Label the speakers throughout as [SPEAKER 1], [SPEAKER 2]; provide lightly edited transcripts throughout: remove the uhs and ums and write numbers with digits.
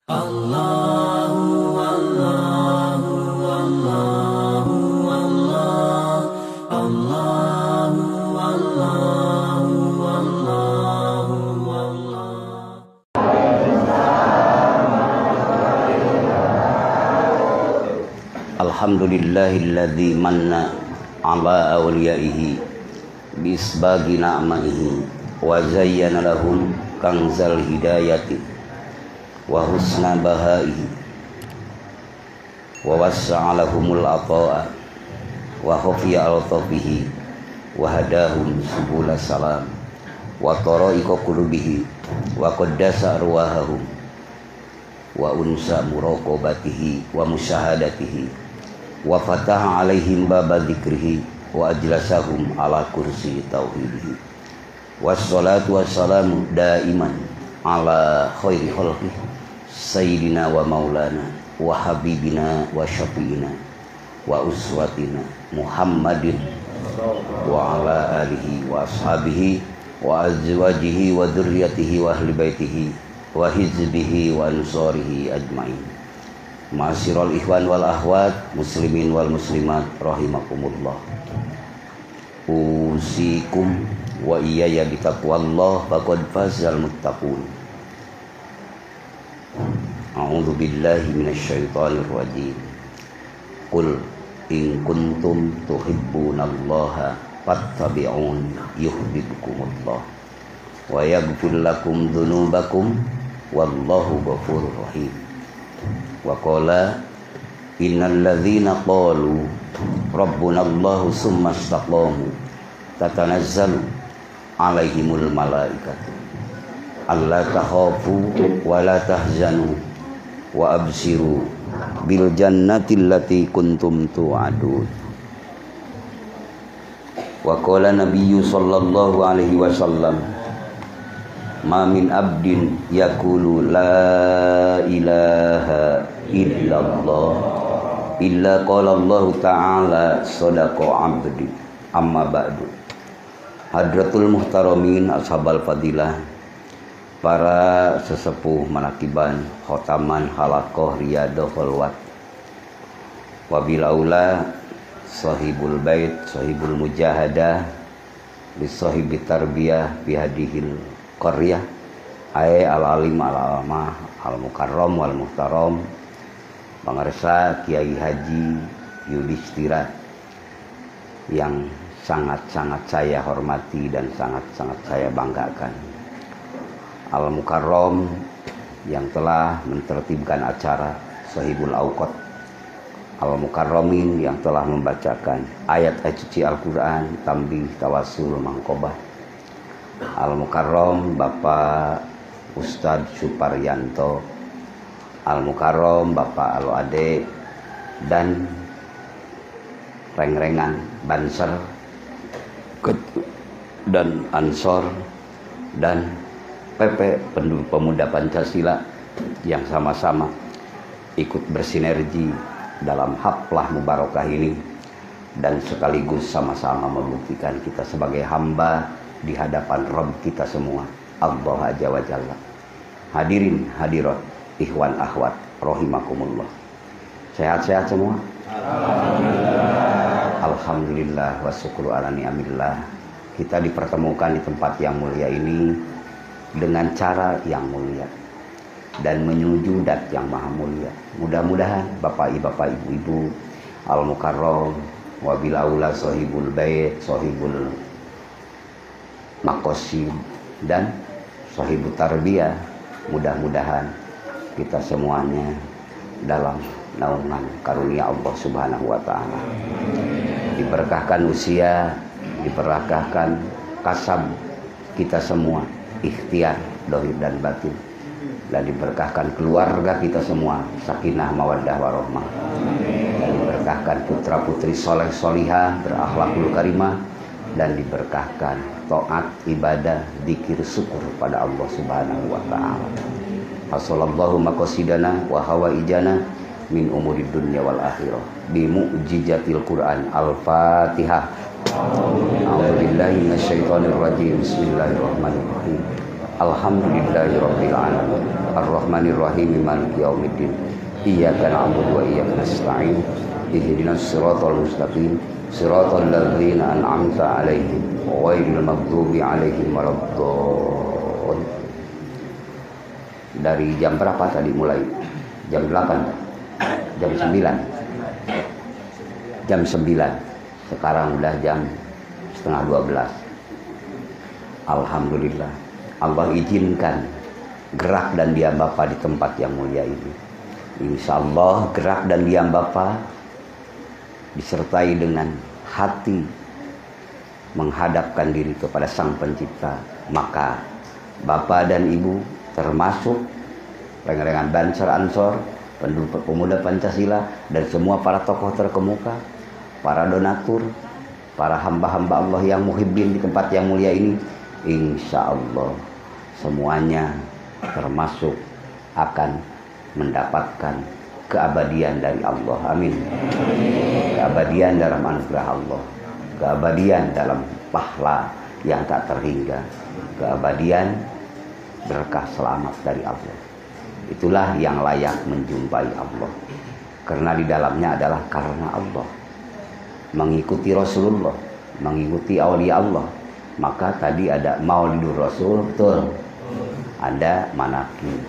[SPEAKER 1] Allahu Allahu Allahu Allah Allahu Allahu Allahu Allah.
[SPEAKER 2] Alhamdulillahilladzi manna ala awliyaihi bisbagi na'maihi wa zayyana lahum kanzal hidayati wa husna bahaihi wa wassa'a lahumul ata'a wa khafiya al-tafihi wa hadahum subula salam wa tara'iqa qulubihi wa qaddasa arwahahum wa unsa muraqabatihi wa musyahadatihi wa fataha alaihim baba dzikrihi wa ajlasahum ala kursi tauhidihi wassalatu wassalamu daiman ala khairi khalqihi sayyidina wa maulana wa habibina wa syafi'ina wa uswatina Muhammadin wa ala alihi wa ashabihi wa azwajihi wa dzurriyyatihi wa ahli baitihi wa hizbihi wa ansarihi ajmain. Ma'asyiral ikhwan wal akhwat muslimin wal muslimat rahimakumullah. Usikum wa iyaya bitaqwallah faqad fazal muttaqun. A'udzu billahi minasyaitonir rajim. Qul in kuntum tuhibbunallaha fattabi'un yuhibbukumullah wa yaghfir lakum dzunubakum wallahu ghafurur rahim. Wa qala innal ladzina qalu rabbunallahu tsumma istaqamu tatanazzalu alaihimul malaikatu alla takhafu wa la tahzanu wa absiru bil jannati allati kuntum tu'adun. Wa qala nabiyyu sallallahu alaihi wasallam ma min abdin yaqulu la ilaha illallah illa qala Allah ta'ala sadaqa abdi amma ba'du. Hadratul muhtaramin ashabal fadilah, para sesepuh manakiban khotaman halaqah riyadhah khalwat, wabilaula sahibul bait sahibul mujahadah bisahibit tarbiyah bihadihil qaryah ay al-alim al-alama al-mukarram wal muhtaram pangarsa Kiai Haji Yudhistira yang sangat-sangat saya hormati dan sangat-sangat saya banggakan, Al-Mukarram yang telah mentertibkan acara Sahibul Auqat, Al-Mukarramin yang telah membacakan ayat suci Al-Quran, tambih tawasul mangkobah, Al-Mukarram Bapak Ustadz Suparyanto, Al-Mukarram Bapak Alo-Ade dan reng-rengan Banser dan Ansor dan PP Pemuda Pancasila yang sama-sama ikut bersinergi dalam haflah mubarakah ini dan sekaligus sama-sama membuktikan kita sebagai hamba di hadapan Rabb kita semua, Allah Azza wa Jalla. Hadirin hadirat ikhwan akhwat rahimakumullah. Sehat-sehat semua? Alhamdulillah wa syukru ala ni'amillah. Kita dipertemukan di tempat yang mulia ini dengan cara yang mulia dan menuju dat yang maha mulia. Mudah-mudahan Bapak Ibu Al-Mukarram wabilaula sahibul bait sahibul maqasid dan sahibut tarbiyah, mudah-mudahan kita semuanya dalam naungan karunia Allah Subhanahu wa taala. Diberkahkan usia, diberkahkan kasab kita semua, ikhtiar dohir dan batin, dan diberkahkan keluarga kita semua, sakinah mawaddah warahmah, dan diberkahkan putra putri soleh solihah berakhlakul karimah, dan diberkahkan taat ibadah dzikir syukur pada Allah Subhanahu wa taala. Hasallallahu maqasidana wa hawaijana min umurid dunya wal akhirah bi mu'jizatil Quran. Al-Fatihah. A'udzubillahi minasyaitonir rajim. Bismillahirrahmanirrahim. Alhamdulillahirabbil alamin. Arrahmanirrahim maliki yaumiddin. Iyyaka na'budu wa iyyaka nasta'in. Ihdinas siratal mustaqim. Siratal ladzina an'amta 'alaihim ghairil maghdubi 'alaihim waladdallin. Dari jam berapa tadi mulai? Jam 8. Jam 9. Jam 9. Sekarang udah jam setengah 12. Alhamdulillah, Allah izinkan gerak dan diam Bapak di tempat yang mulia ini. Insya Allah gerak dan diam Bapak disertai dengan hati menghadapkan diri kepada Sang Pencipta, maka Bapak dan Ibu termasuk Rengan Banser Ansor, pemuda Pancasila, dan semua para tokoh terkemuka, para donatur, para hamba-hamba Allah yang muhibbin di tempat yang mulia ini, insya Allah semuanya termasuk akan mendapatkan keabadian dari Allah. Amin. Keabadian dalam anugerah Allah, keabadian dalam pahala yang tak terhingga, keabadian berkah selamat dari Allah. Itulah yang layak menjumpai Allah, karena di dalamnya adalah karena Allah, mengikuti Rasulullah, mengikuti aulia Allah. Maka tadi ada Maulidur Rasul, betul, ada manaqib.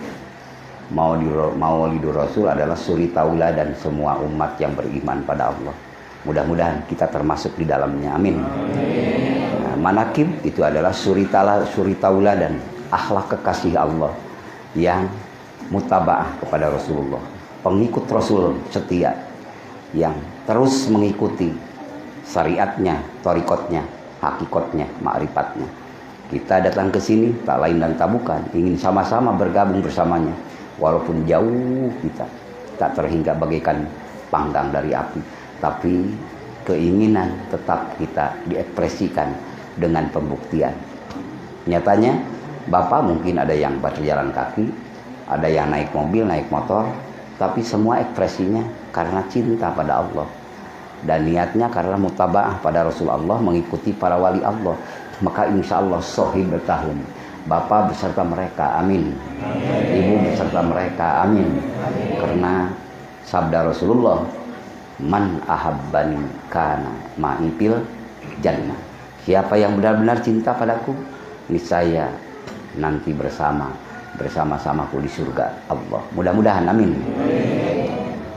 [SPEAKER 2] Maulidur Rasul adalah suri tauladan semua umat yang beriman pada Allah. Mudah-mudahan kita termasuk di dalamnya. Amin. Nah, manaqib itu adalah suri tauladan akhlak kekasih Allah yang mutabaah kepada Rasulullah, pengikut Rasul setia yang terus mengikuti syariatnya, thariqatnya, hakikatnya, ma'rifatnya. Kita datang ke sini tak lain dan tak bukan ingin sama-sama bergabung bersamanya, walaupun jauh kita tak terhingga bagaikan panggang dari api, tapi keinginan tetap kita diekspresikan dengan pembuktian. Nyatanya Bapak mungkin ada yang berjalan kaki, ada yang naik mobil, naik motor, tapi semua ekspresinya karena cinta pada Allah dan niatnya karena mutabaah pada Rasulullah, mengikuti para wali Allah. Maka insya Allah sohib bertahun, Bapak beserta mereka, amin. Ibu beserta mereka, amin. Karena sabda Rasulullah, man ahabbani kana ma'ipil jannah. Siapa yang benar-benar cinta padaku, niscaya nanti bersama-samaku di surga Allah. Mudah-mudahan, amin.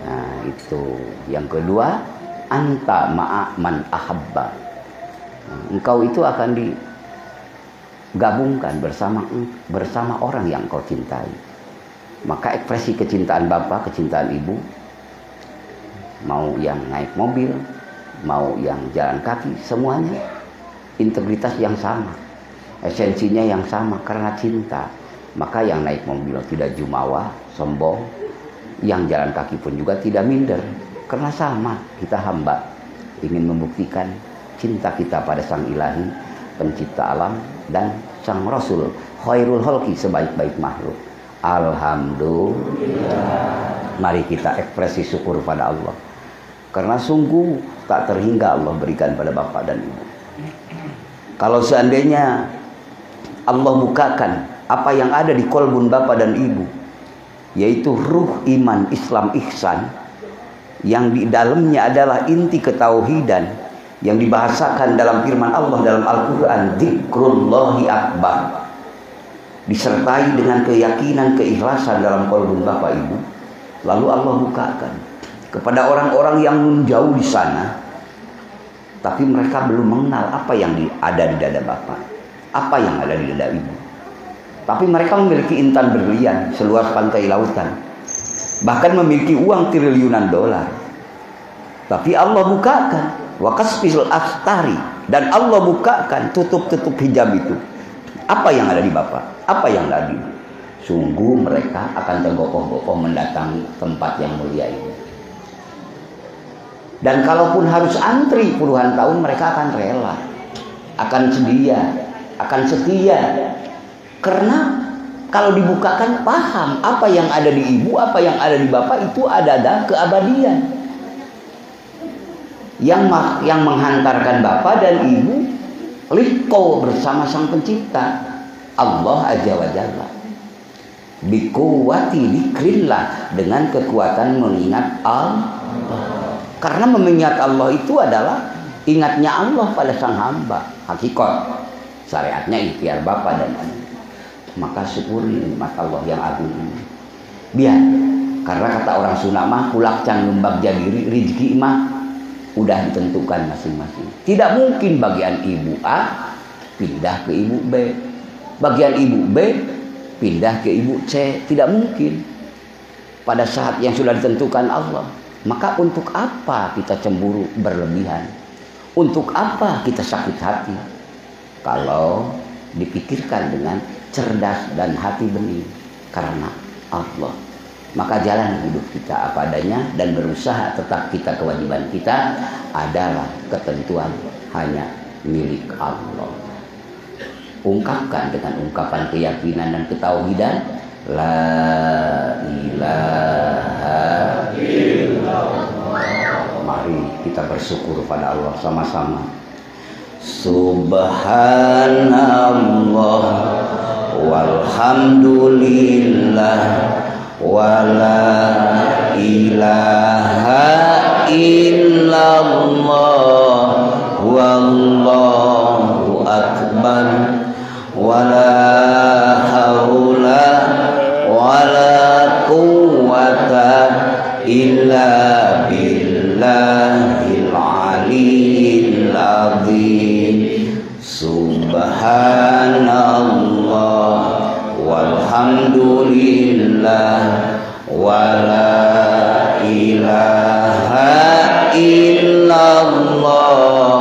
[SPEAKER 2] Nah, itu yang kedua, anta ma'a man ahabba. Engkau itu akan digabungkan bersama orang yang kau cintai. Maka ekspresi kecintaan Bapak, kecintaan Ibu, mau yang naik mobil, mau yang jalan kaki, semuanya integritas yang sama, esensinya yang sama karena cinta. Maka yang naik mobil tidak jumawa, sombong, yang jalan kaki pun juga tidak minder, karena sama, kita hamba ingin membuktikan cinta kita pada Sang Ilahi, pencipta alam, dan Sang Rasul, khairul khalqi, sebaik-baik makhluk. Alhamdulillah. Mari kita ekspresi syukur pada Allah, karena sungguh tak terhingga Allah berikan pada Bapak dan Ibu. Kalau seandainya Allah bukakan apa yang ada di kolbun Bapak dan Ibu, yaitu ruh iman Islam ihsan, yang di dalamnya adalah inti ketauhidan yang dibahasakan dalam firman Allah dalam Al-Quran, dzikrullahi akbar, disertai dengan keyakinan, keikhlasan dalam kolbun Bapak Ibu. Lalu Allah bukakan kepada orang-orang yang jauh di sana, tapi mereka belum mengenal apa yang ada di dada Bapak, apa yang ada di dada Ibu. Tapi mereka memiliki intan berlian seluas pantai lautan, bahkan memiliki uang triliunan dolar. Tapi Allah bukakan wakasfil astari, dan Allah bukakan tutup-tutup hijab itu. Apa yang ada di Bapak? Apa yang ada di Ibu? Sungguh mereka akan tergopoh-gopoh mendatangi tempat yang mulia ini. Dan kalaupun harus antri puluhan tahun, mereka akan rela, akan setia. Karena kalau dibukakan paham apa yang ada di Ibu, apa yang ada di Bapak, itu ada keabadian yang menghantarkan Bapak dan Ibu liqo bersama Sang Pencipta. Allah Azza wa Jalla. Biquwwati dzikrillah, dengan kekuatan mengingat Allah. Karena mengingat Allah itu adalah ingatnya Allah pada sang hamba. Hakikat syariatnya ikhtiar Bapa dan Anak. Maka syukuri nikmat Allah yang agung ini. Biar, karena kata orang Sunda mah kulak can ngembag jadi rezeki mah udah ditentukan masing-masing. Tidak mungkin bagian ibu A pindah ke ibu B, bagian ibu B pindah ke ibu C, tidak mungkin. Pada saat yang sudah ditentukan Allah. Maka untuk apa kita cemburu berlebihan? Untuk apa kita sakit hati? Kalau dipikirkan dengan cerdas dan hati bening karena Allah. Maka jalan hidup kita apa adanya dan berusaha tetap kita, kewajiban kita adalah ketentuan hanya milik Allah. Ungkapkan dengan ungkapan keyakinan dan ketauhidan, la ilaha illallah. Mari kita bersyukur pada Allah sama-sama. Subhanallah walhamdulillah wala ilaha illallah wallahu akbar wala haula wala quwwata illa billahil aliyyil azim. Subhanallah walhamdulillah wala ilaha illallah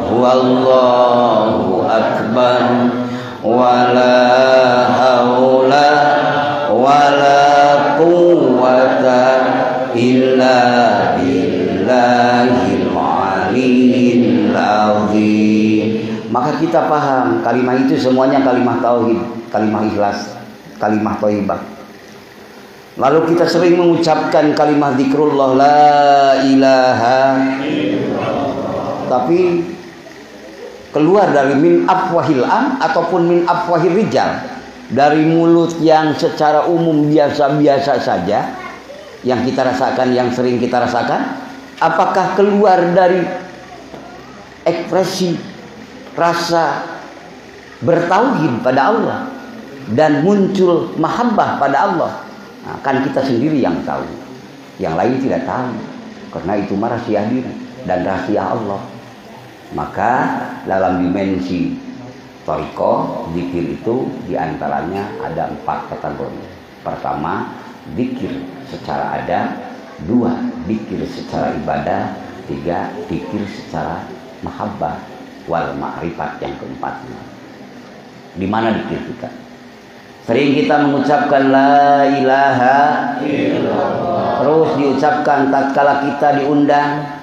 [SPEAKER 2] wallahu akbar wala haula wala quwwata illa billahil aliyyil azim. Maka kita paham kalimat itu semuanya kalimat tauhid, kalimat ikhlas, kalimat thayyibah. Lalu kita sering mengucapkan kalimat zikrullah la ilaha illallah. Tapi keluar dari min afwahil am ataupun min afwahir rijal, dari mulut yang secara umum biasa-biasa saja yang kita rasakan, yang sering kita rasakan, apakah keluar dari ekspresi rasa bertauhid pada Allah dan muncul mahabbah pada Allah? Nah, kan kita sendiri yang tahu, yang lain tidak tahu, karena itu rahasia diri dan rahasia Allah. Maka dalam dimensi thariqah, zikir itu diantaranya ada 4 kategori. Pertama, zikir secara adab. 2, zikir secara ibadah. 3, zikir secara mahabbah wal ma'rifat yang keempatnya. Di mana zikir kita? Sering kita mengucapkan la ilaha illallah. Terus diucapkan tatkala kita diundang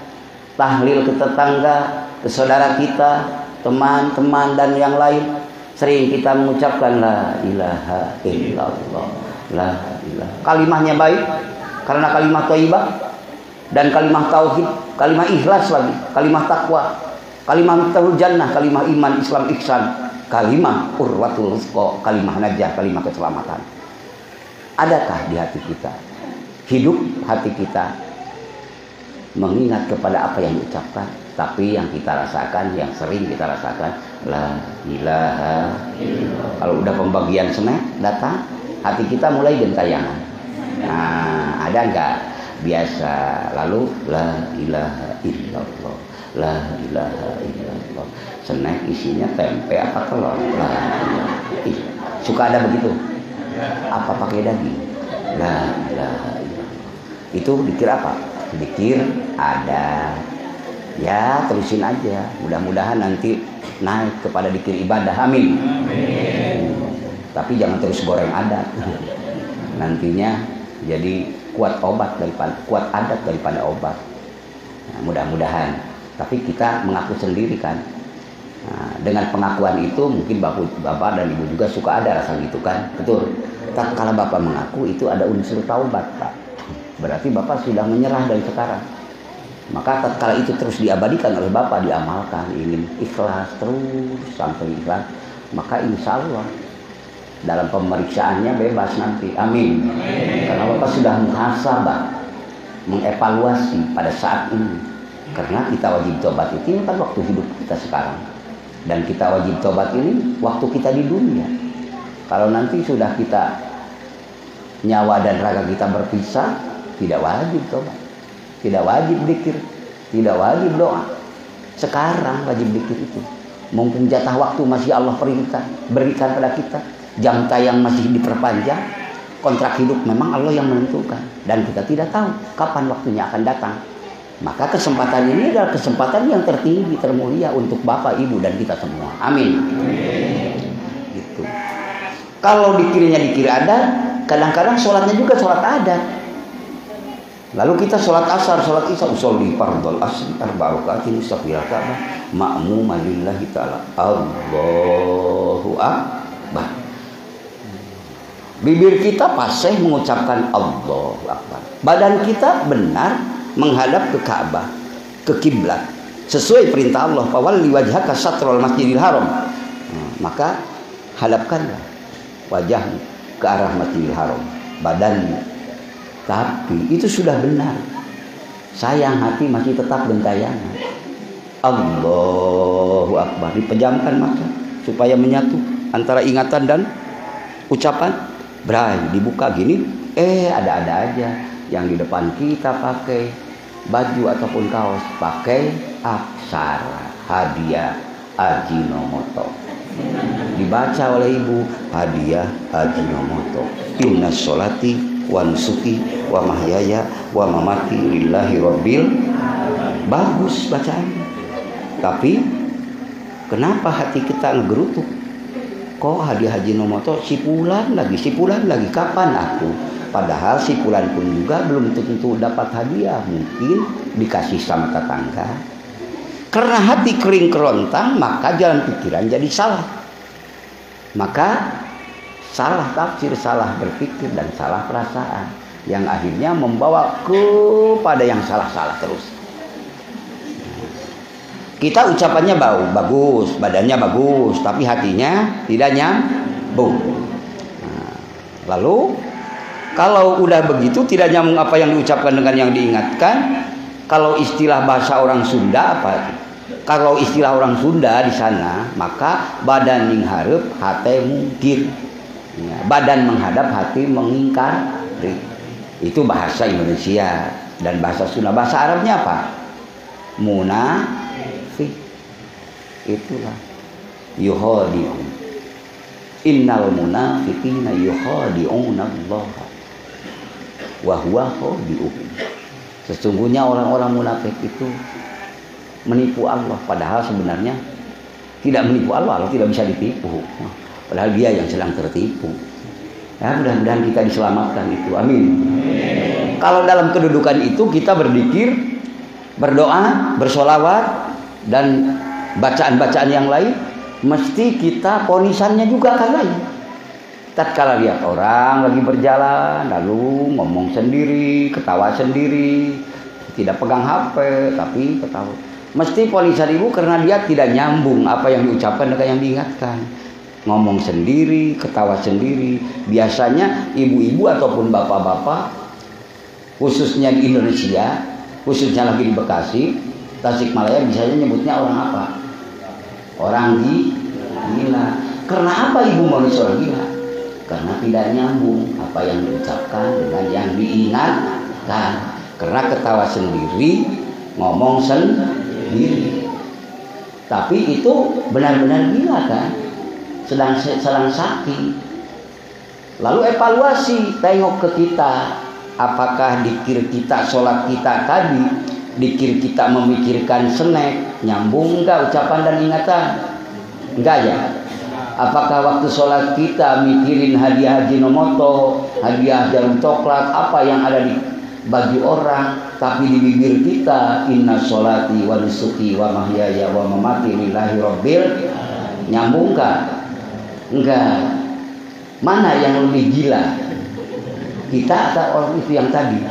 [SPEAKER 2] tahlil ke tetangga, ke saudara kita, teman-teman dan yang lain. Sering kita mengucapkan la ilaha illallah. La ilaha. Kalimahnya baik karena kalimah thayyibah dan kalimah tauhid, kalimah ikhlas lagi, kalimah takwa, kalimah miftahul jannah, kalimah iman, Islam, ihsan, kalimah urwatul wuthqa, kalimah najah, kalimah keselamatan. Adakah di hati kita, hidup hati kita mengingat kepada apa yang diucapkan? Tapi yang kita rasakan, yang sering kita rasakan, la ilaha illallah. Kalau udah pembagian snack datang, hati kita mulai gentayangan. Nah, ada enggak? Biasa. Lalu la ilaha illallah, la ilaha illallah. Snack isinya tempe apa telur? La ilaha illallah. Suka ada begitu? Apa pakai daging? La ilaha illallah. Itu dikir apa? Dikir ada. Ya, terusin aja. Mudah-mudahan nanti naik kepada dikir ibadah. Amin. Amin. Tapi jangan terus goreng adat. Nantinya jadi kuat adat daripada obat. Nah, mudah-mudahan. Tapi kita mengaku sendiri kan. Nah, dengan pengakuan itu mungkin bapak dan ibu juga suka ada rasa gitu kan. Betul. Tapi kalau bapak mengaku itu ada unsur taubat, Pak. Berarti bapak sudah menyerah dari sekarang. Maka tatkala itu terus diabadikan oleh bapak, diamalkan, ingin ikhlas terus sampai ikhlas, maka insya Allah dalam pemeriksaannya bebas nanti. Amin. Karena Bapak sudah muhasabah, mengevaluasi pada saat ini. Karena kita wajib tobat itu kan waktu hidup kita sekarang, dan kita wajib tobat ini waktu kita di dunia. Kalau nanti sudah kita nyawa dan raga kita berpisah, tidak wajib tobat, tidak wajib zikir, tidak wajib doa. Sekarang wajib zikir itu. Mumpung jatah waktu masih Allah berikan pada kita, jam tayang masih diperpanjang, kontrak hidup memang Allah yang menentukan, dan kita tidak tahu kapan waktunya akan datang. Maka kesempatan ini adalah kesempatan yang tertinggi, termulia untuk Bapak, Ibu, dan kita semua. Amin. Gitu. Kalau dikirnya dikir adat, kadang-kadang sholatnya juga sholat adat. Lalu kita sholat asar, sholat isya, usolli fardhal asri arba'a raka'atin mustaqbilal ka'bah ma'muman lillahi ta'ala. Allahu akbar. Bibir kita fasih mengucapkan Allahu akbar. Badan kita benar menghadap ke Ka'bah, ke kiblat, sesuai perintah Allah, fawalli wajhaka satrul masjidil haram. Maka hadapkanlah wajahmu ke arah Masjidil Haram, badannya. Tapi itu sudah benar. Sayang hati masih tetap gentayangan. Allahu akbar, dipejamkan mata supaya menyatu antara ingatan dan ucapan. Bray, dibuka gini, ada-ada aja. Yang di depan kita pakai baju ataupun kaos pakai aksara hadiah Ajinomoto. Dibaca oleh ibu, hadiah Ajinomoto. Inna sholati wa nusuki wa mahyaya wa mamati lillahi rabbil. Bagus bacaannya. Tapi kenapa hati kita ngegerutuk? Kok hadiah Ajinomoto sipulan lagi, kapan aku? Padahal sipulan pun juga belum tentu dapat hadiah, mungkin dikasih sama tetangga. Karena hati kering kerontang, maka jalan pikiran jadi salah. Maka salah tafsir, salah berpikir, dan salah perasaan, yang akhirnya membawa kepada yang salah-salah terus. Kita ucapannya bagus, badannya bagus, tapi hatinya tidak nyambung. Lalu kalau udah begitu tidak nyambung apa yang diucapkan dengan yang diingatkan. Kalau istilah bahasa orang Sunda apa? Kalau istilah orang Sunda di sana, maka badan ning hareup hate mungkir. Ya, badan menghadap, hati mengingkar. Itu bahasa Indonesia, dan bahasa Sunda. Bahasa Arabnya apa? Munafik. Itulah yuhadi'un. Innal munafiqina yuhadi'una Allah wa huwa khadi'uhum. Sesungguhnya orang-orang munafik itu menipu Allah, padahal sebenarnya tidak menipu Allah. Allah tidak bisa ditipu, padahal dia yang sedang tertipu. Ya, mudah-mudahan kita diselamatkan itu. Amin. Kalau dalam kedudukan itu kita berzikir, berdoa, bersolawat, dan bacaan-bacaan yang lain, mesti kita ponisannya juga kan lain. Tatkala lihat orang lagi berjalan, lalu ngomong sendiri, ketawa sendiri, tidak pegang HP, tapi ketawa. Mesti ponisan ibu karena dia tidak nyambung apa yang diucapkan dengan yang diingatkan. Ngomong sendiri, ketawa sendiri. Biasanya ibu-ibu ataupun bapak-bapak, khususnya di Indonesia, khususnya lagi di Bekasi, Tasikmalaya, biasanya nyebutnya orang apa? Orang gila. Karena apa ibu menulis orang gila? Karena tidak nyambung apa yang diucapkan dengan yang diingatkan. Karena ketawa sendiri, ngomong sendiri. Tapi itu benar-benar gila kan? Sedang sakit. Lalu evaluasi, tengok ke kita. Apakah dikir kita, sholat kita tadi, dikir kita memikirkan snack, nyambung enggak ucapan dan ingatan? Enggak ya? Apakah waktu sholat kita mikirin hadiah Ajinomoto, hadiah jarum coklat, apa yang ada di bagi orang, tapi di bibir kita inna sholati wa nusuki wa mahyaya wa mamati lillahi rabbil. Nyambung enggak? Enggak. Mana yang lebih gila? Kita atau orang itu yang tadi?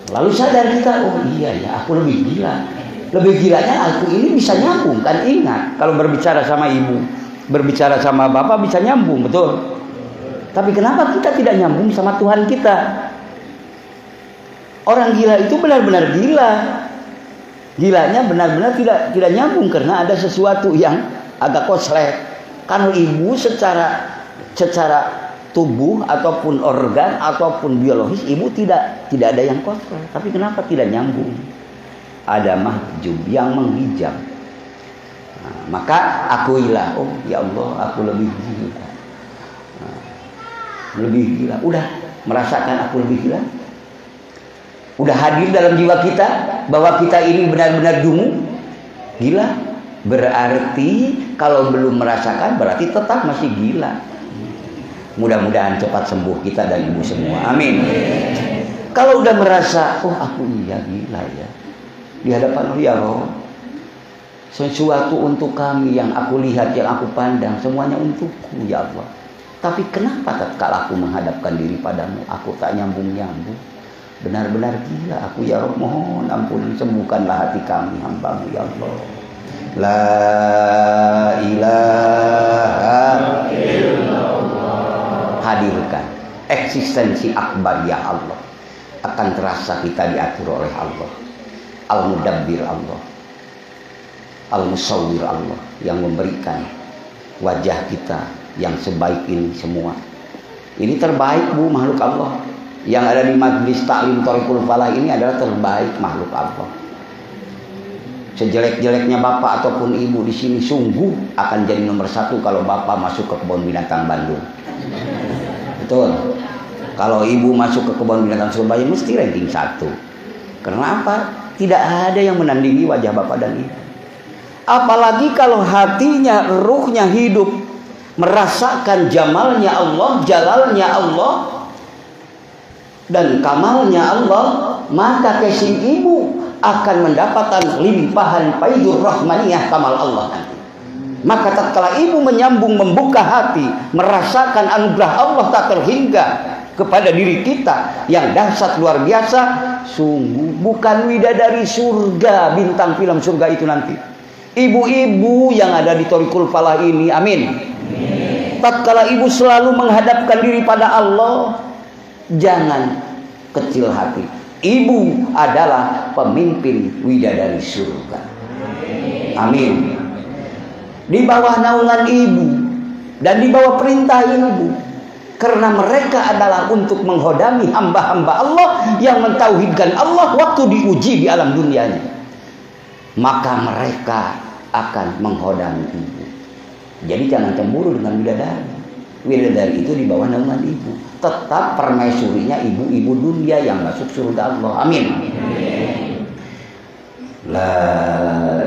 [SPEAKER 2] Lalu sadar kita, oh iya ya, aku lebih gila. Lebih gilanya aku ini bisa nyambung kan. Ingat kalau berbicara sama ibu, berbicara sama Bapak bisa nyambung, betul. Tapi kenapa kita tidak nyambung sama Tuhan kita? Orang gila itu benar-benar gila. Gilanya benar-benar tidak nyambung karena ada sesuatu yang agak koslet. Kalau ibu secara tubuh ataupun organ ataupun biologis ibu tidak ada yang koslet. Tapi kenapa tidak nyambung? Ada mahjub yang menghijab. Nah, maka akuilah, oh ya Allah, aku lebih gila. Lebih gila. Udah merasakan aku lebih gila. Udah hadir dalam jiwa kita bahwa kita ini benar-benar dungu, gila. Berarti kalau belum merasakan berarti tetap masih gila. Mudah-mudahan cepat sembuh kita dan ibu semua. Amin. Kalau udah merasa, oh aku iya gila ya. Di hadapan ya Allah, sesuatu untuk kami yang aku lihat, yang aku pandang, semuanya untukku ya Allah. Tapi kenapa tatkala aku menghadapkan diri padamu, aku tak nyambung-nyambung? Benar-benar gila aku ya Rabb, mohon ampun, sembuhkanlah hati kami hamba-Mu ya Allah. La ilaha illallah. Hadirkan eksistensi akbar ya Allah. Akan terasa kita diatur oleh Allah. Al-Mudabbir Allah, Al-Musawwir Allah, yang memberikan wajah kita yang sebaik ini semua. Ini terbaik Bu, makhluk Allah. Yang ada di Majlis Taklim Thariqul Falah ini adalah terbaik makhluk Allah. Sejelek-jeleknya bapak ataupun ibu di sini sungguh akan jadi nomor 1 kalau bapak masuk ke kebun binatang Bandung. Betul. Kalau ibu masuk ke kebun binatang Surabaya mesti ranking 1. Karena apa? Tidak ada yang menandingi wajah bapak dan ibu. Apalagi kalau hatinya, ruhnya hidup, merasakan jamalnya Allah, jalalnya Allah, dan kamalnya Allah, maka casing ibu akan mendapatkan limpahan faidur rahmaniyah kamal Allah nanti. Maka tatkala ibu menyambung, membuka hati, merasakan anugerah Allah tak terhingga kepada diri kita yang dahsyat luar biasa, sungguh bukan widadari surga, bintang film surga itu nanti. Ibu-ibu yang ada di Thariqul Falah ini, amin. Tatkala ibu selalu menghadapkan diri pada Allah, jangan kecil hati. Ibu adalah pemimpin widadari surga. Amin. Di bawah naungan ibu dan di bawah perintah ibu. Karena mereka adalah untuk menghodami hamba-hamba Allah yang mentauhidkan Allah waktu diuji di alam dunianya. Maka mereka akan menghodami ibu. Jadi jangan cemburu dengan bidadari. Bidadari itu di bawah naungan ibu. Tetap permaisurinya ibu-ibu dunia yang masuk surga Allah. Amin. La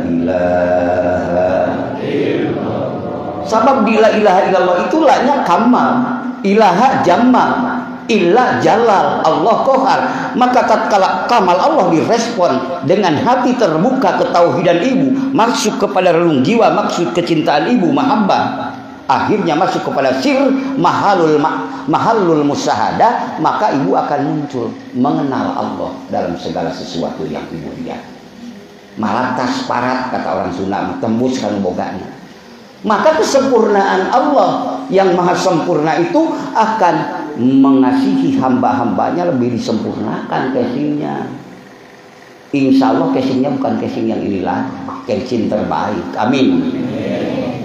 [SPEAKER 2] ilaha illallah. Sabab di la ilaha illallah itu laknya kamal. Ilaha jamal, ilah jalal, Allah kohar. Maka tatkala kamal Allah direspon dengan hati terbuka ketauhidan ibu, masuk kepada relung jiwa, maksud kecintaan ibu, mahabbah, akhirnya masuk kepada sir mahalul musyahadah, maka ibu akan muncul mengenal Allah dalam segala sesuatu yang ibu lihat. Malatas parat kata orang Sunda, tembus kan bogana. Maka kesempurnaan Allah yang maha sempurna itu akan mengasihi hamba-hambanya lebih disempurnakan casingnya. Insya Allah casingnya bukan casing yang inilah, casing terbaik. Amin.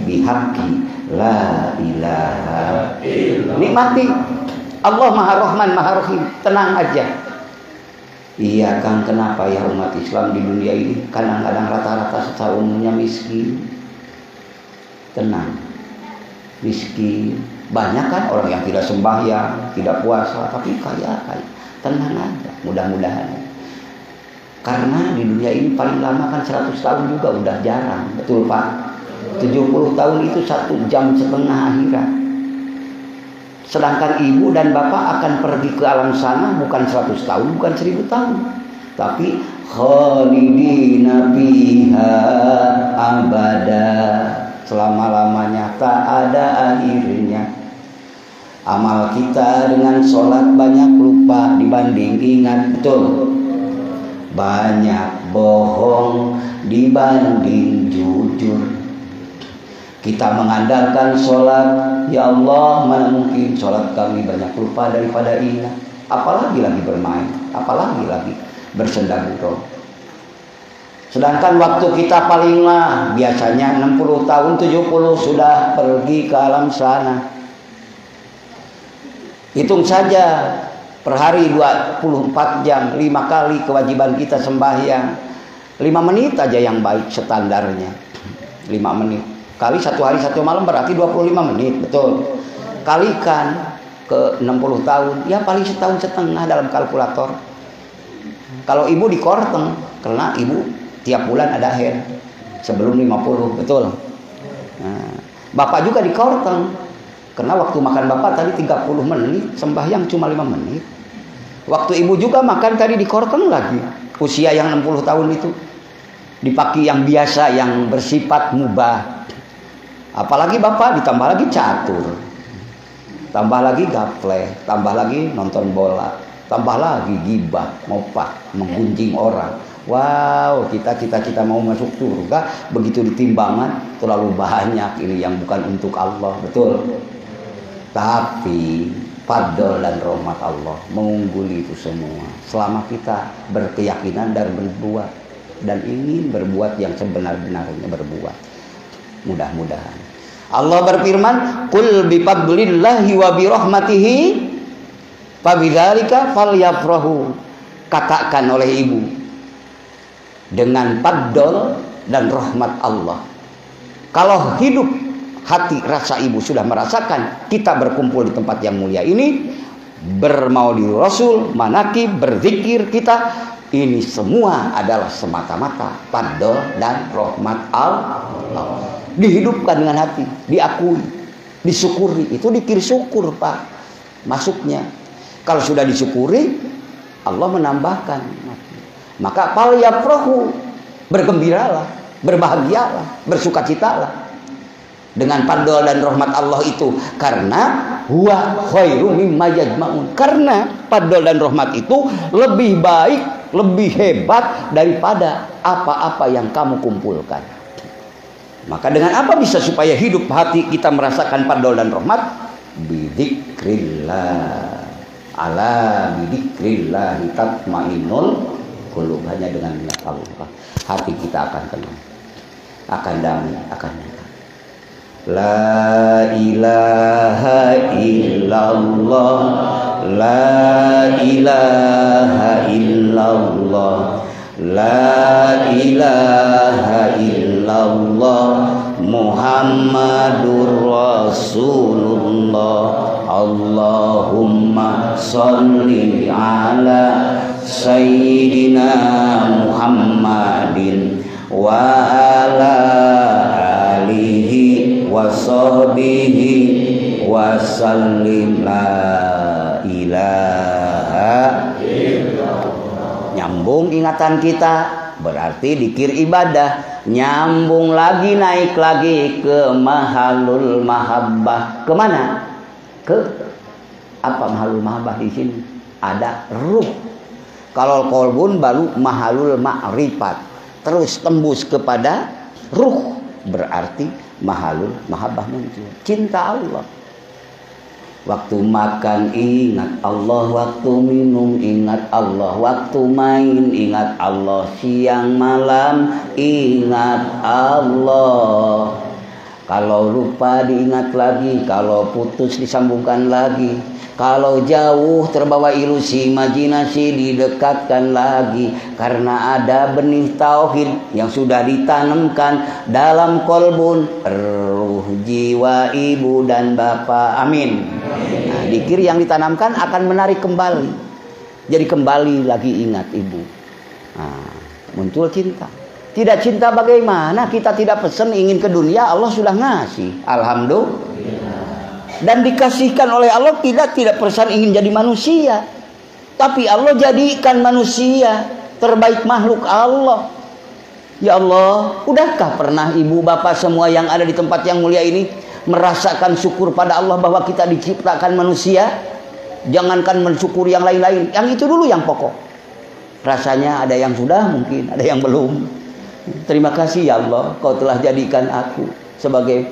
[SPEAKER 2] Bihaqi la ilaha illallah. Nikmati Allah maha rahman maha rahim. Tenang aja. Iya kan, kenapa ya umat Islam di dunia ini kadang-kadang rata-rata secara umumnya miskin. Tenang, miskin. Banyak kan orang yang tidak sembahyang, tidak puasa, tapi kaya. Tenang aja, mudah-mudahan. Karena di dunia ini paling lama kan 100 tahun juga udah jarang. Betul Pak? 70 tahun itu 1,5 jam akhirat. Sedangkan ibu dan bapak akan pergi ke alam sana bukan 100 tahun, bukan 1000 tahun. Tapi khalidina fiha abada, selama-lamanya, tak ada akhirnya. Amal kita dengan sholat banyak lupa dibanding ingat, betul. Banyak bohong dibanding jujur. Kita mengandalkan sholat, ya Allah, mana mungkin sholat kami banyak lupa daripada ingat. Apalagi lagi bermain, apalagi lagi bersendagurau. Sedangkan waktu kita paling lah, biasanya 60 tahun, 70 sudah pergi ke alam sana. Hitung saja, per hari 24 jam, 5 kali kewajiban kita sembahyang. 5 menit aja yang baik standarnya. 5 menit. Kali 1 hari 1 malam berarti 25 menit, betul. Kalikan ke 60 tahun, ya paling setahun setengah dalam kalkulator. Kalau ibu di Korteng, karena ibu tiap bulan ada akhir sebelum 50, betul. Nah, bapak juga di Korteng, karena waktu makan bapak tadi 30 menit, sembahyang cuma 5 menit. Waktu ibu juga makan tadi di Korteng lagi, usia yang 60 tahun itu dipakai yang biasa, yang bersifat mubah. Apalagi bapak ditambah lagi catur, tambah lagi gaple, tambah lagi nonton bola, tambah lagi gibah, ngopak, menggunjing orang. Wow, kita mau masuk surga, begitu ditimbangan terlalu banyak ini yang bukan untuk Allah, betul. Tapi fadl dan rahmat Allah mengungguli itu semua. Selama kita berkeyakinan dan berbuat dan ingin berbuat yang sebenar-benarnya berbuat, mudah-mudahan. Allah berfirman, "Qul bi fadlillahi wa bi rahmatihi fabidzalika falyafrahu." Katakan oleh ibu, dengan fadl dan rahmat Allah. Kalau hidup hati rasa ibu sudah merasakan kita berkumpul di tempat yang mulia ini, bermaulid Rasul, manakib, berzikir kita, ini semua adalah semata-mata fadl dan rahmat Allah. Dihidupkan dengan hati, diakui, disyukuri, itu dikir syukur Pak masuknya. Kalau sudah disyukuri, Allah menambahkan. Maka falyafrahu, bergembiralah, berbahagialah, bersukacitalah dengan fadl dan rahmat Allah itu, karena huwa khairum mimma yajma'un. Karena fadl dan rahmat itu lebih baik, lebih hebat daripada apa-apa yang kamu kumpulkan. Maka dengan apa bisa supaya hidup hati kita merasakan fadl dan rahmat? Bidzikrillah. Ala bidzikrillah tatmainnul qulub. Hanya dengan ingat Allah hati kita akan tenang, akan damai, akan nyaman. La ilaha illallah, la ilaha illallah, la ilaha illallah, Muhammadur Rasulullah. Allahumma sholli ala sayyidina Muhammadin wa ala alihi wa sahbihi wa sallim. La ilaha illallah. Nyambung ingatan kita, berarti dikir ibadah. Nyambung lagi, naik lagi ke mahalul mahabbah. Kemana? Ke apa mahalul mahabbah di sini? Ada ruh. Kalau kolbun baru mahalul ma'rifat, terus tembus kepada ruh, berarti mahalul mahabbah muncul. Cinta Allah. Waktu makan ingat Allah, waktu minum ingat Allah, waktu main ingat Allah, siang malam ingat Allah. Kalau lupa diingat lagi, kalau putus disambungkan lagi, kalau jauh terbawa ilusi imajinasi didekatkan lagi. Karena ada benih tauhid yang sudah ditanamkan dalam kolbun ruh jiwa ibu dan bapak. Amin. Nah, dikir yang ditanamkan akan menarik kembali. Jadi kembali lagi ingat ibu. Nah, muncul cinta. Tidak cinta bagaimana? Kita tidak pesan ingin ke dunia, Allah sudah ngasih. Alhamdulillah. Dan dikasihkan oleh Allah, tidak pesan ingin jadi manusia. Tapi Allah jadikan manusia terbaik makhluk Allah. Ya Allah, udahkah pernah ibu bapak semua yang ada di tempat yang mulia ini merasakan syukur pada Allah bahwa kita diciptakan manusia? Jangankan mensyukur yang lain-lain, yang itu dulu yang pokok. Rasanya ada yang sudah, mungkin ada yang belum. Terima kasih ya Allah, Kau telah jadikan aku sebagai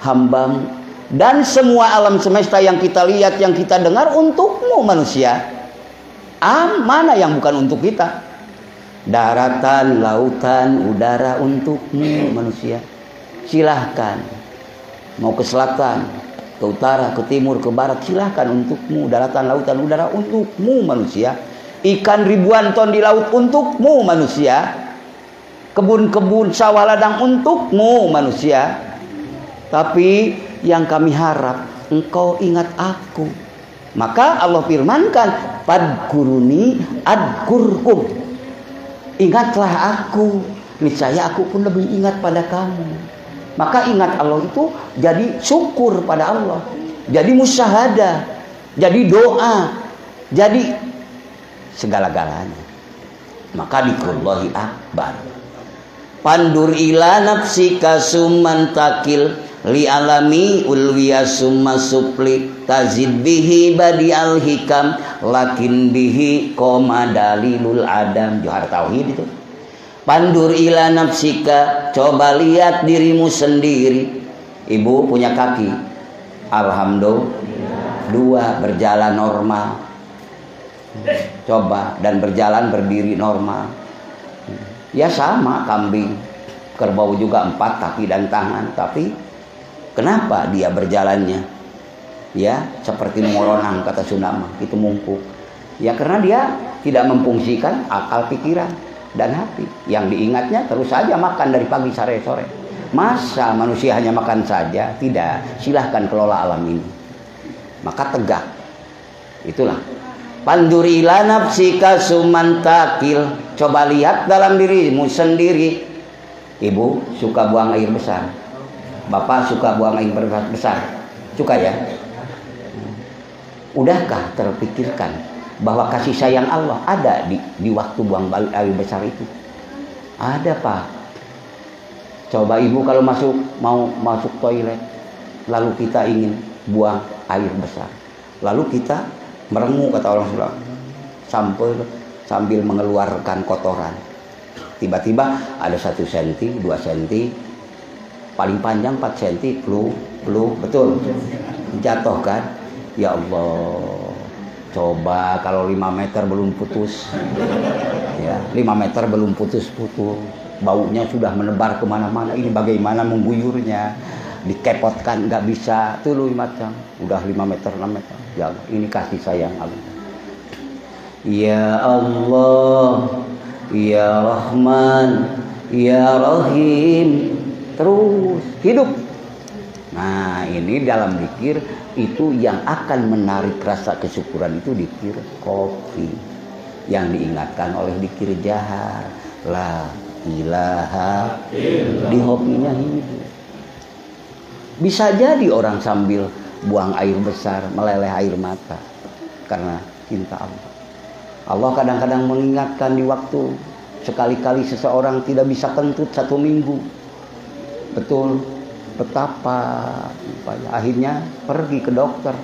[SPEAKER 2] hambamu. Dan semua alam semesta yang kita lihat, yang kita dengar untukmu manusia. Mana yang bukan untuk kita? Daratan, lautan, udara untukmu manusia. Silahkan. Mau ke selatan, ke utara, ke timur, ke barat, silahkan untukmu. Daratan, lautan, udara untukmu manusia. Ikan ribuan ton di laut untukmu manusia. Kebun-kebun sawah ladang untukmu manusia. Tapi yang kami harap engkau ingat aku. Maka Allah firmankan, fadkuruni adkurkum. Ingatlah aku, niscaya aku pun lebih ingat pada kamu. Maka ingat Allah itu jadi syukur pada Allah, jadi musyahadah, jadi doa, jadi segala-galanya. Maka dzikrullahi akbar. Pandur ila nafsika summan takil li alami ulwiya summa supli tazid bihi badi al hikam lakin bihi koma dalilul adam. Johar tauhid itu. Pandur ila nafsika, coba lihat dirimu sendiri. Ibu punya kaki, alhamdulillah, 2 berjalan normal. Coba dan berjalan berdiri normal. Ya sama kambing, kerbau juga 4 kaki dan tangan. Tapi kenapa dia berjalannya ya seperti moronang, kata Sunda, itu mungkuk? Ya karena dia tidak memfungsikan akal pikiran dan hati. Yang diingatnya terus saja makan dari pagi sampai sore. Masa manusia hanya makan saja? Tidak. Silahkan kelola alam ini. Maka tegak. Itulah. Panduri ila nafsika suman takil. Coba lihat dalam dirimu sendiri. Ibu suka buang air besar. Bapak suka buang air besar. Suka ya? Udahkah terpikirkan bahwa kasih sayang Allah ada di waktu buang air besar itu? Ada, Pak. Coba ibu kalau mau masuk toilet, lalu kita ingin buang air besar, lalu kita merengu, kata orang Sunda, sambil mengeluarkan kotoran. Tiba-tiba ada 1 cm, 2 cm, paling panjang 4 cm, pluk, betul, jatuh kan? Ya Allah, coba kalau 5 meter belum putus, ya 5 meter belum putus-putus, baunya sudah menebar kemana-mana. Ini bagaimana mengguyurnya? Dikepotkan nggak bisa, tuh macam udah 5 meter 6 meter. Ya Allah, ini kasih sayang Allah. Ya Allah, Ya Rahman, Ya Rahim, terus hidup. Nah ini dalam zikir itu yang akan menarik rasa kesyukuran itu zikir kopi, yang diingatkan oleh zikir jahar, la ilaha illallah, di hobinya hidup. Bisa jadi orang sambil buang air besar, meleleh air mata karena cinta Allah. Allah kadang-kadang mengingatkan di waktu sekali-kali seseorang tidak bisa kentut 1 minggu. Betul, betapa akhirnya pergi ke dokter,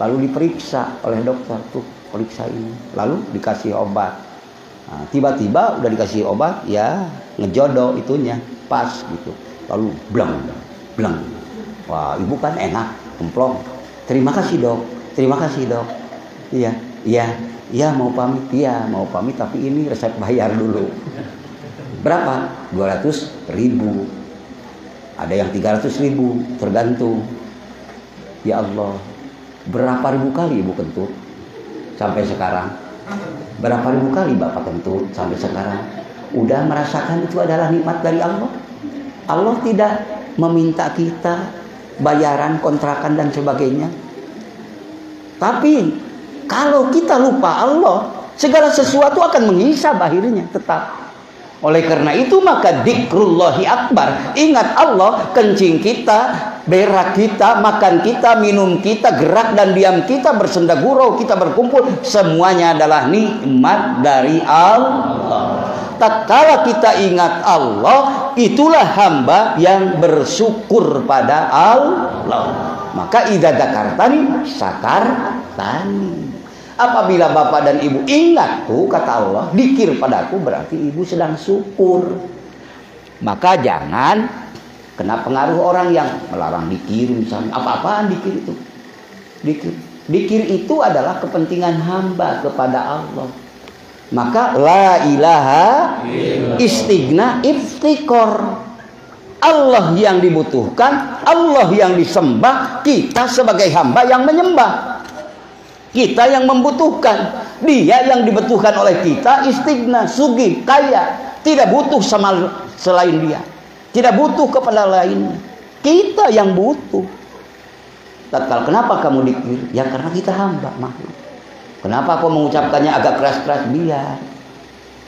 [SPEAKER 2] lalu diperiksa oleh dokter, tuh periksa ini, lalu dikasih obat. Nah, tiba-tiba udah dikasih obat, ya ngejodoh itunya pas gitu, lalu blang. Wah, ibu kan enak, kemplong. Terima kasih dok. Iya mau pamit, tapi ini resep bayar dulu. Berapa? 200.000. Ada yang 300.000, tergantung. Ya Allah, berapa ribu kali ibu kentut sampai sekarang? Berapa ribu kali bapak kentut sampai sekarang? Udah merasakan itu adalah nikmat dari Allah. Allah tidak meminta kita bayaran, kontrakan dan sebagainya. Tapi kalau kita lupa Allah, segala sesuatu akan menghisab akhirnya tetap. Oleh karena itu maka dzikrullahi akbar. Ingat Allah, kencing kita, berak kita, makan kita, minum kita, gerak dan diam kita, bersenda gurau kita, berkumpul, semuanya adalah nikmat dari Allah. Tatkala kita ingat Allah, itulah hamba yang bersyukur pada Allah. Maka idza dzakartani sakartani. Apabila bapak dan ibu ingatku, kata Allah, dzikir padaku, berarti ibu sedang syukur. Maka jangan Kena pengaruh orang yang melarang dikir misalnya. Apa-apaan dikir itu? Dikir itu adalah kepentingan hamba kepada Allah. Maka la ilaha istighna iftikor. Allah yang dibutuhkan, Allah yang disembah, kita sebagai hamba yang menyembah. Kita yang membutuhkan, dia yang dibutuhkan oleh kita istighna, sugih, kaya, tidak butuh sama selain dia. Tidak butuh kepada lainnya. Kita yang butuh. Tatkala kenapa kamu dikir? Ya karena kita hamba makhluk. Kenapa aku mengucapkannya agak keras-keras? Biar.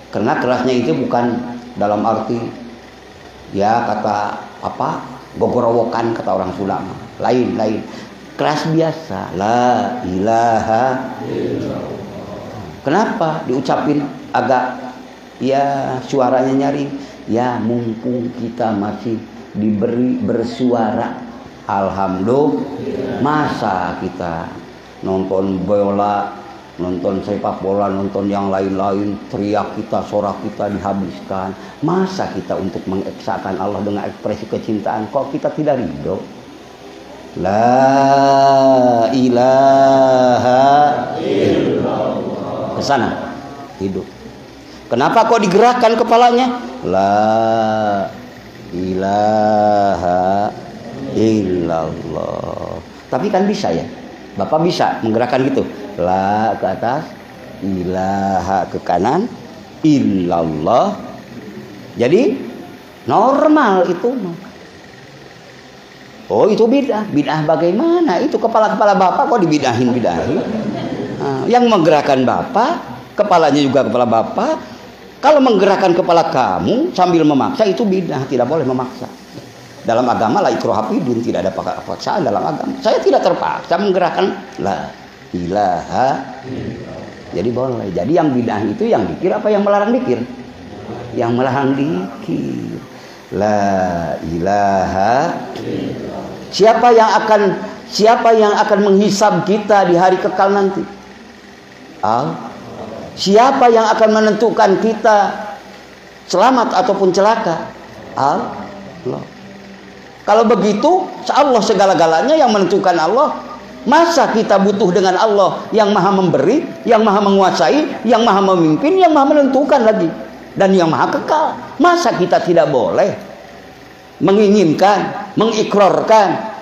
[SPEAKER 2] Karena kerasnya itu bukan dalam arti ya kata apa? Gogorowokan kata orang Sunda. Lain. Keras biasa. La ilaha illallah. Kenapa diucapin agak ya suaranya nyaring? Ya mumpung kita masih diberi bersuara, alhamdulillah. Masa kita nonton bola, nonton sepak bola, nonton yang lain-lain, teriak kita, sorak kita dihabiskan. Masa kita untuk mengeksahkan Allah dengan ekspresi kecintaan kok kita tidak ridho? La ilaha illallah. Kesana hidup. Kenapa kok digerakkan kepalanya? La ilaha illallah. Tapi kan bisa ya. Bapak bisa menggerakkan gitu. La ke atas, ilaha ke kanan, illallah. Jadi normal itu. Oh itu bid'ah. Bid'ah bagaimana? Itu kepala-kepala Bapak kok dibidahin. Nah, yang menggerakkan Bapak, kepalanya juga kepala Bapak. Kalau menggerakkan kepala kamu sambil memaksa itu bid'ah, tidak boleh memaksa. Dalam agama la ikraha fid-din, tidak ada paksaan dalam agama. Saya tidak terpaksa menggerakkan la ilaha. Jadi boleh. Jadi yang bid'ah itu yang dikir apa yang melarang dikir? Yang melarang dikir. La ilaha. Siapa yang akan menghisab kita di hari kekal nanti? Siapa yang akan menentukan kita selamat ataupun celaka? Allah. Kalau begitu, Allah segala-galanya yang menentukan Allah. Masa kita butuh dengan Allah yang maha memberi, yang maha menguasai, yang maha memimpin, yang maha menentukan lagi, dan yang maha kekal. Masa kita tidak boleh menginginkan, mengikrarkan,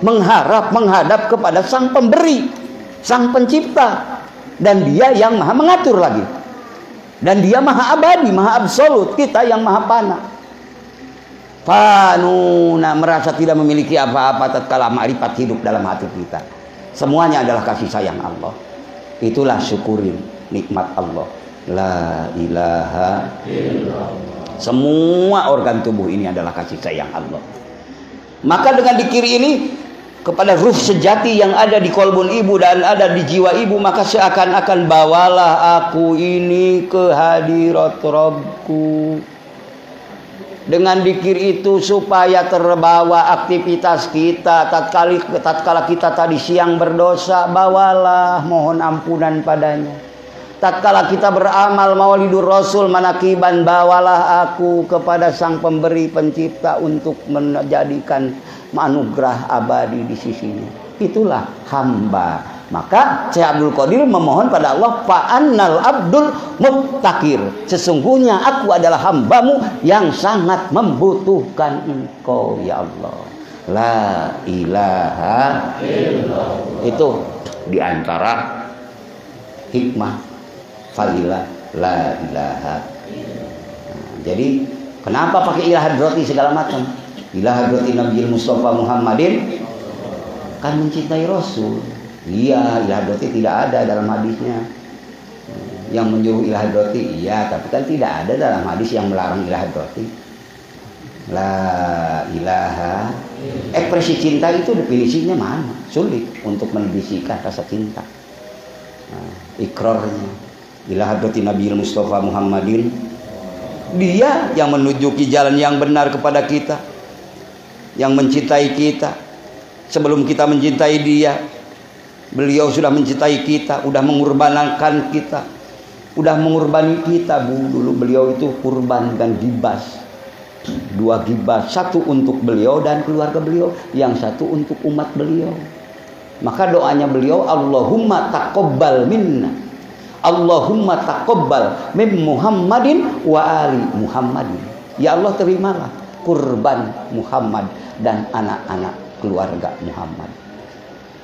[SPEAKER 2] mengharap, menghadap kepada Sang Pemberi, Sang Pencipta. Dan dia yang maha mengatur lagi. Dan dia maha abadi, maha absolut. Kita yang maha fana. Fanuna, merasa tidak memiliki apa-apa tatkala ma'rifat hidup dalam hati kita. Semuanya adalah kasih sayang Allah. Itulah syukurin nikmat Allah. La ilaha illallah. Semua organ tubuh ini adalah kasih sayang Allah. Maka dengan dikir ini kepada ruh sejati yang ada di kolbun ibu dan ada di jiwa ibu, maka seakan-akan bawalah aku ini ke hadirat Rabbku. Dengan dikir itu supaya terbawa aktivitas kita. Tatkala kita tadi siang berdosa, bawalah mohon ampunan padanya. Tatkala kita beramal maulidur Rasul manakiban, bawalah aku kepada Sang Pemberi Pencipta untuk menjadikan anugerah abadi di sisinya. Itulah hamba. Maka Syekh Abdul Qadir memohon pada Allah, fa'annal abdul muftakir. Sesungguhnya aku adalah hambamu yang sangat membutuhkan engkau ya Allah. La ilaha illallah. Itu diantara hikmah fadilah la ilaha. Jadi kenapa pakai ilah hadrati segala macam? Ilah hadrati Nabi Mustafa Muhammadin kan mencintai Rasul. Iya, ilah hadrati tidak ada dalam hadisnya. Yang menyuruh ilah hadrati iya, tapi kan tidak ada dalam hadis yang melarang ilah hadrati. La ilaha. Ekspresi cinta itu definisinya mana? Sulit untuk mendefinisikan rasa cinta. Ikrarnya ilah hadrati Nabi Mustafa Muhammadin, dia yang menunjuki jalan yang benar kepada kita, yang mencintai kita. Sebelum kita mencintai dia, beliau sudah mencintai kita, sudah mengorbankan kita, sudah mengurbani kita. Dulu beliau itu kurban dan dibas 2 ghibah, 1 untuk beliau dan keluarga beliau, yang 1 untuk umat beliau. Maka doanya beliau, Allahumma taqabbal minna, Allahumma taqabbal min Muhammadin wa ali Muhammadin. Ya Allah, terimalah kurban Muhammad dan anak-anak keluarga Muhammad.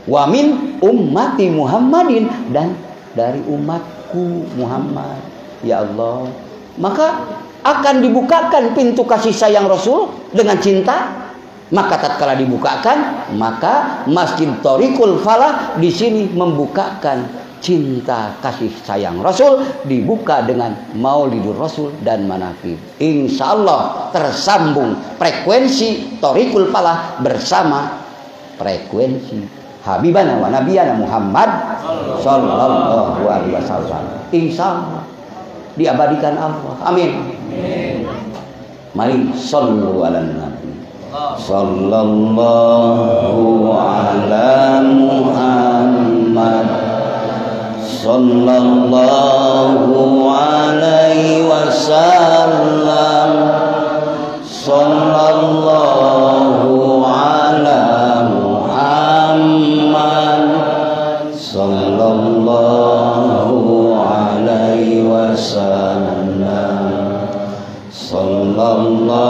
[SPEAKER 2] Wa min ummati Muhammadin, dan dari umatku Muhammad. Ya Allah, maka akan dibukakan pintu kasih sayang Rasul dengan cinta. Maka tatkala dibukakan, maka Masjid Thariqul Falah di sini membukakan cinta kasih sayang Rasul, dibuka dengan Maulidur Rasul dan manaqib. Insya Allah tersambung frekuensi Thariqul Falah bersama frekuensi Habibana wa Nabiyana Muhammad sallallahu alaihi wasallam. Insya Allah diabadikan Allah. Amin. Mari sallu ala nabi sallallahu ala Muhammad sallallahu alaihi wasallam, sallallahu ala Muhammad sallallahu alaihi wasallam, sallallahu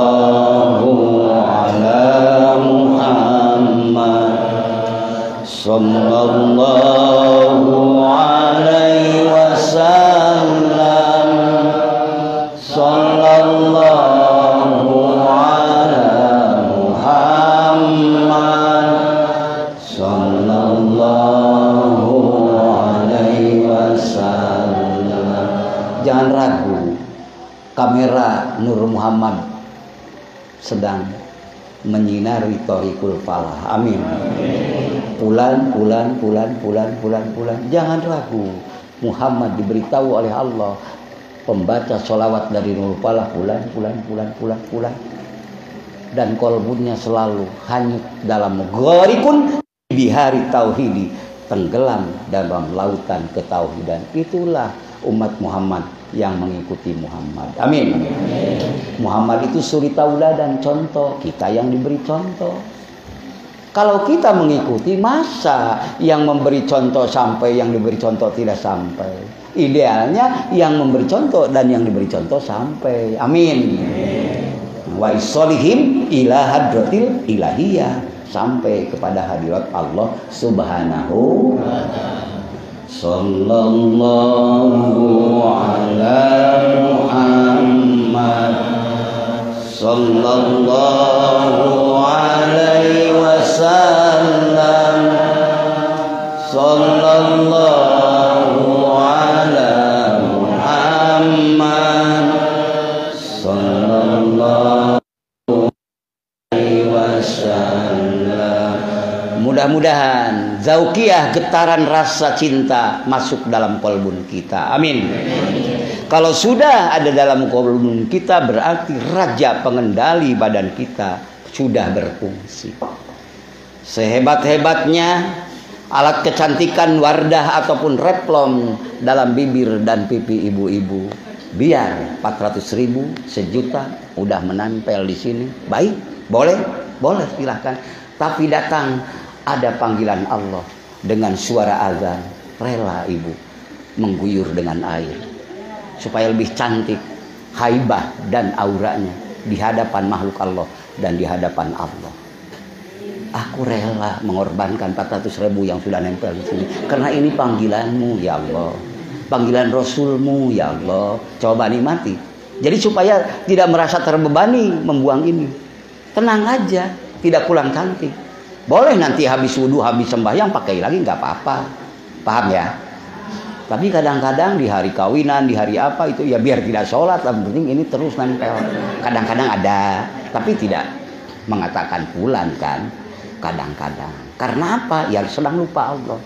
[SPEAKER 2] ala Muhammad sallallahu alaihi wasallam, sallallahu ala Muhammad sallallahu alaihi wasallam. Jangan ragu, kamera Nur Muhammad sedang menyinari Thariqul Falah. Amin. Bulan. Jangan ragu. Muhammad diberitahu oleh Allah, pembaca sholawat dari Nur Falah bulan. Dan kolbunya selalu hanyut dalam gharikun bihari tauhidi, tenggelam dalam lautan ketauhidan. Itulah umat Muhammad yang mengikuti Muhammad. Amin. Muhammad itu suri tauladan, contoh. Kita yang diberi contoh. Kalau kita mengikuti, masa yang memberi contoh sampai, yang diberi contoh tidak sampai? Idealnya yang memberi contoh dan yang diberi contoh sampai. Amin. Wa isolihim ila hadratil ilahiyah, sampai kepada hadirat Allah subhanahu wa ta'ala. Sallallahu ala Muhammad sallallahu alaihi wasallam, sallallahu ala Muhammad sallallahu alaihi wasallam. Mudah-mudahan zauqiyah, getaran rasa cinta masuk dalam kolbun kita. Amin. Kalau sudah ada dalam kolbun kita, berarti raja pengendali badan kita sudah berfungsi. Sehebat-hebatnya alat kecantikan Wardah ataupun Replon dalam bibir dan pipi ibu-ibu, biar 400.000, 1.000.000 udah menempel di sini. Baik, boleh silahkan. Tapi datang ada panggilan Allah dengan suara azan, rela ibu mengguyur dengan air supaya lebih cantik haibah dan auranya di hadapan makhluk Allah dan di hadapan Allah. Aku rela mengorbankan 400.000 yang sudah nempel di sini karena ini panggilanmu ya Allah, panggilan Rasulmu ya Allah. Coba nikmati. Jadi supaya tidak merasa terbebani membuang ini, tenang aja, tidak pulang cantik. Boleh nanti habis wudhu, habis sembahyang pakai lagi, nggak apa-apa. Paham ya? Tapi kadang-kadang di hari kawinan, di hari apa itu ya biar tidak sholat, yang penting ini terus nempel. Kadang-kadang ada, tapi tidak mengatakan pulang kan. Kadang-kadang. Karena apa? Ya sedang lupa Allah.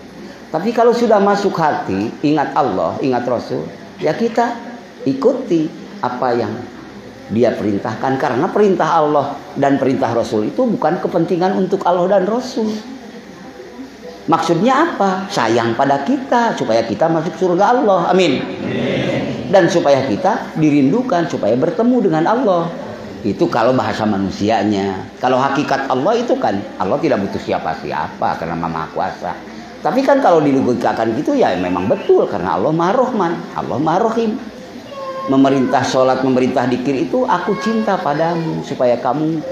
[SPEAKER 2] Tapi kalau sudah masuk hati, ingat Allah, ingat Rasul, ya kita ikuti apa yang Dia perintahkan. Karena perintah Allah dan perintah Rasul itu bukan kepentingan untuk Allah dan Rasul. Maksudnya apa? Sayang pada kita supaya kita masuk surga Allah. Amin. Dan supaya kita dirindukan supaya bertemu dengan Allah. Itu kalau bahasa manusianya. Kalau hakikat Allah itu kan Allah tidak butuh siapa-siapa karena Maha Kuasa. Tapi kan kalau dilogikakan gitu ya memang betul karena Allah Maha Rahman, Allah Maha Rahim. Memerintah sholat, memerintah dzikir itu aku cinta padamu supaya kamu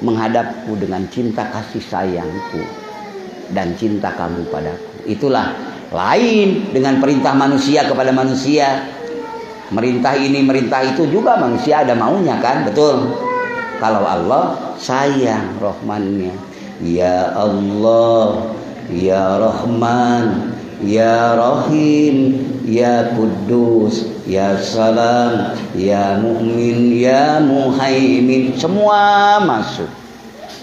[SPEAKER 2] menghadapku dengan cinta kasih sayangku dan cinta kamu padaku. Itulah lain dengan perintah manusia kepada manusia. Merintah ini, merintah itu juga manusia ada maunya kan, betul. Kalau Allah sayang Rahmannya. Ya Allah, Ya Rahman, Ya Rahim, Ya Kudus, Ya Salam, Ya Mu'min, Ya Muhaimin, semua masuk.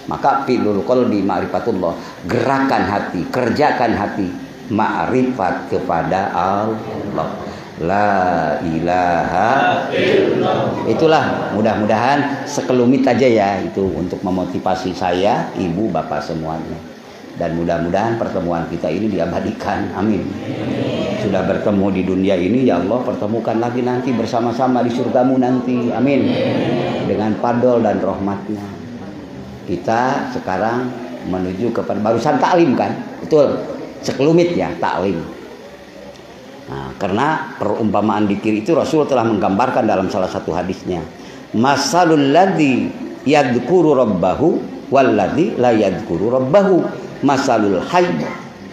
[SPEAKER 2] Maka fi'lul qalbi ma'rifatullah, gerakan hati, kerjakan hati ma'rifat kepada Allah. La ilaha illallah. Itulah mudah-mudahan sekelumit aja ya itu untuk memotivasi saya, ibu, bapak semuanya. Dan mudah-mudahan pertemuan kita ini diabadikan. Amin. Sudah bertemu di dunia ini, ya Allah pertemukan lagi nanti bersama-sama di surgamu nanti. Amin. Dengan fadl dan rahmatnya. Kita sekarang menuju kepada barusan taklim kan? Betul. Sekelumit ya taklim. Nah, karena perumpamaan dzikir itu Rasul telah menggambarkan dalam salah satu hadisnya. Masalul ladzi yadhkuru rabbahu wal ladzi la yadhkuru rabbahu masalul hayy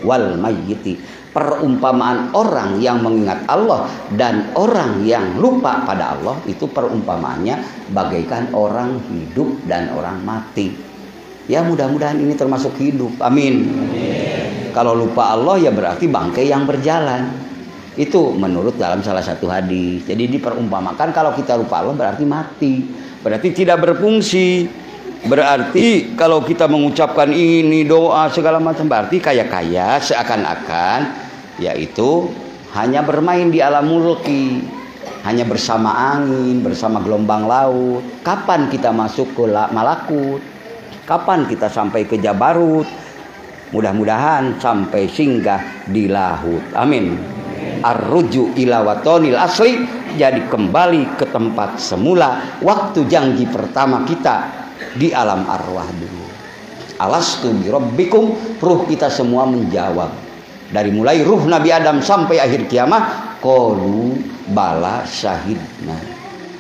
[SPEAKER 2] wal mayyiti. Perumpamaan orang yang mengingat Allah dan orang yang lupa pada Allah itu perumpamaannya bagaikan orang hidup dan orang mati. Ya mudah-mudahan ini termasuk hidup. Amin. Kalau lupa Allah ya berarti bangkai yang berjalan. Itu menurut dalam salah satu hadis. Jadi diperumpamakan kalau kita lupa Allah berarti mati. Berarti tidak berfungsi. Berarti kalau kita mengucapkan ini doa segala macam berarti kaya-kaya seakan-akan yaitu hanya bermain di alam mulki. Hanya bersama angin, bersama gelombang laut. Kapan kita masuk ke malakut? Kapan kita sampai ke Jabarut? Mudah-mudahan sampai singgah di lahut. Amin. Ar-ruju ila watonil asli, jadi kembali ke tempat semula waktu janji pertama kita di alam arwah dulu. Alastu bi rabbikum, ruh kita semua menjawab. Dari mulai ruh Nabi Adam sampai akhir kiamat, qalu bala syahidna.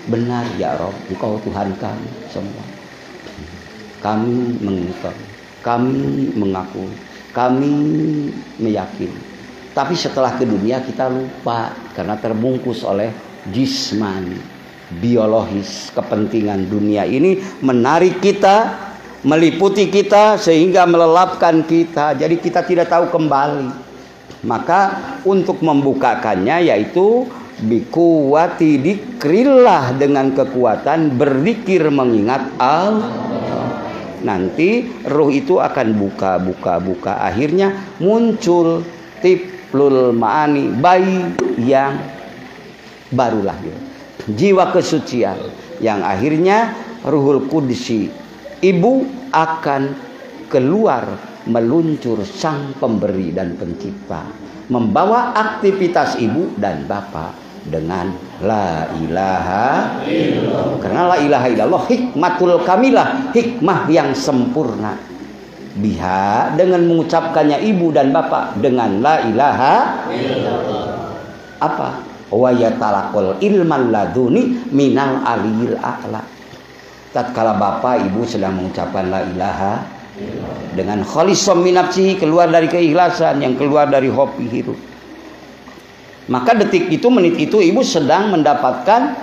[SPEAKER 2] Benar ya Rabb, Engkau Tuhan kami semua. Kami mengingkar, kami mengaku, kami meyakini. Tapi setelah ke dunia kita lupa karena terbungkus oleh jismani, biologis. Kepentingan dunia ini menarik kita, meliputi kita sehingga melelapkan kita. Jadi kita tidak tahu kembali. Maka untuk membukakannya yaitu bikuwati dikrillah, dengan kekuatan berzikir mengingat Allah. Nanti ruh itu akan buka. Akhirnya muncul tiplul ma'ani, bayi yang baru lahir, jiwa kesucian yang akhirnya ruhul kudsi, ibu akan keluar meluncur sang pemberi dan pencipta, membawa aktivitas ibu dan bapak dengan la ilaha illallah. Karena la ilaha illallah hikmatul kamilah, hikmah yang sempurna. Biha, dengan mengucapkannya ibu dan bapak dengan la ilaha illallah. Apa? Wa yatalaqal ilman laduni minal aliyil a'la. Tatkala bapak ibu sedang mengucapkan la ilaha dengan khalisam min nafsihi, keluar dari keikhlasan, yang keluar dari hobi hidup, maka detik itu, menit itu ibu sedang mendapatkan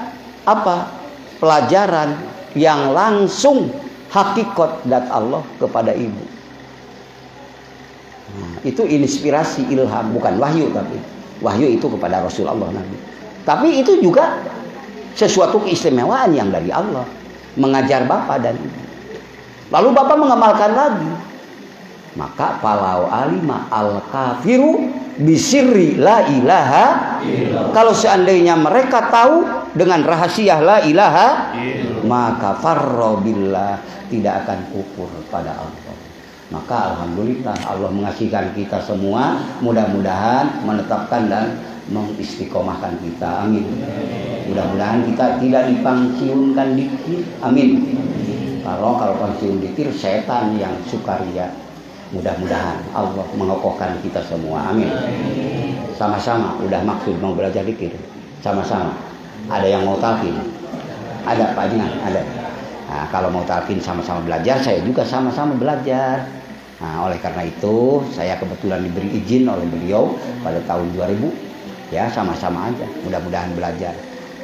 [SPEAKER 2] apa? Pelajaran yang langsung hakikat dat Allah kepada ibu. Nah, itu inspirasi, ilham, bukan wahyu, tapi wahyu itu kepada Rasulullah Nabi. Tapi itu juga sesuatu keistimewaan yang dari Allah, mengajar bapak dan ibu. Lalu bapak mengamalkan lagi. Maka palau alima al kafiru bisirri la ilaha illallah. Kalau seandainya mereka tahu dengan rahasia la ilaha illallah, maka farra billah, tidak akan kufur pada Allah. Maka alhamdulillah Allah mengasihkan kita semua, mudah-mudahan menetapkan dan mengistiqomahkan kita. Amin. Mudah-mudahan kita tidak dipensiunkan dikir. Amin. Kalau pensiun dikir setan yang sukaria. Mudah-mudahan Allah mengokohkan kita semua. Amin. Sama-sama udah maksud mau belajar dikir. Sama-sama. Ada yang mau talqin? Ada Pak Jinan? Ada. Nah, kalau mau talqin sama-sama belajar, saya juga sama-sama belajar. Nah, oleh karena itu saya kebetulan diberi izin oleh beliau pada tahun 2000. Ya, sama-sama aja. Mudah-mudahan belajar.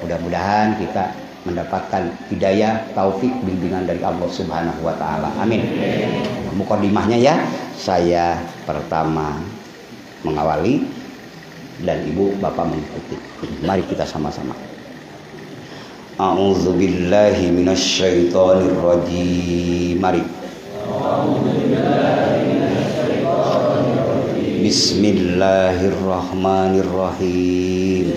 [SPEAKER 2] Mudah-mudahan kita mendapatkan hidayah, taufik, bimbingan dari Allah Subhanahu wa taala. Amin. Mukadimahnya ya, saya pertama mengawali dan Ibu Bapak mengikuti. Mari kita sama-sama. A'udzubillahi minasyaitonir rajim. Mari. Bismillahirrahmanirrahim.